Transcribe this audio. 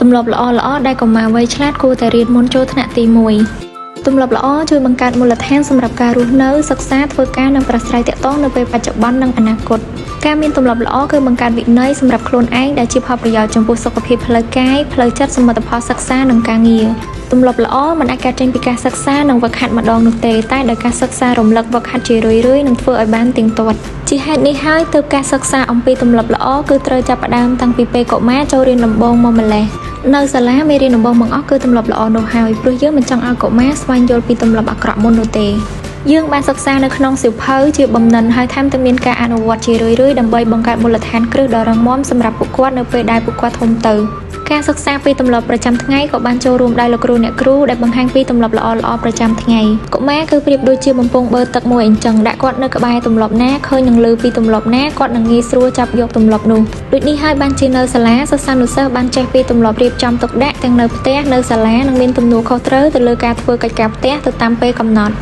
ទម្លាប់ល្អៗដែលកុមារវ័យឆ្លាតគួរតែរៀនមុនចូលថ្នាក់ទី1 ទម្លាប់ល្អជួយបង្កើតមូលដ្ឋានសម្រាប់ការរស់នៅសិក្សាធ្វើការនិងប្រាស្រ័យទាក់ទងនៅពេលបច្ចុប្បន្ននិងអនាគតការមានទម្លាប់ល្អគឺបង្កើតវិន័យសម្រាប់ខ្លួនឯងដែលជាផលប្រយោជន៍ចំពោះសុខភាពផ្លូវកាយផ្លូវចិត្តសមិទ្ធផលសិក្សានិងការងារទម្លាប់ល្អមិនអាចកើតចេញពីការសិក្សានិងវឹកហាត់ម្ដងនោះទេតែដោយការសិក្សារំលឹកវឹកហាត់ជារឿយៗនឹងធ្វើឲ្យបានទៀងទាត់ជាហេតុនេះហើយទើបការសិក្សាអំពីទម្លាប់ល្អគឺត្រូវចាប់ផ្ដើមតាំងពីពេលកុមារចូលរៀនដំបូងមកម្ល៉េះនៅសាលាមេរៀនដំបូងបង្អស់គឺទម្លាប់ល្អនោះហើយព្រោះយើងមិនចង់ឲ្យកុមារស្វែងយល់ពីទម្លាប់អាក្រក់មុននោះទេយើងបានសិក្សានៅក្នុងសៀវភៅជាបំណិនហើយថែមទាំងមានការអនុវត្តជារឿយៗដើម្បីបង្កើតមូលដ្ឋានគ្រឹះដ៏រឹងមាំសម្រាប់ពួកគាត់នៅពេលដែលពួកគាត់ធំទៅការសិក្សាពីទម្លាប់ប្រចាំថ្ងៃក៏បានចូលរួមដោយលោកគ្រូអ្នកគ្រូដែលបង្ហាញពីទម្លាប់ល្អៗប្រចាំថ្ងៃកុមារគឺប្រៀបដូចជាបំពង់បឺទឹកមួយអញ្ចឹងដាក់គាត់នៅក្បែរទម្លាប់ណាឃើញនឹងឮពីទម្លាប់ណាគាត់នឹងងាយស្រួលចាប់យកទម្លាប់នោះដូចនេះហើយបានជានៅសាលាសិស្សានុសិស្សបានចេះពីទម្លាប់រៀបចំទុកដាក់ទាំងនៅផ្ទះនៅសាលានិងមានទំនួលខុសត្រូវទៅលើការធ្វើកិច្ចការផ្ទះទៅតាមពេលកំណត់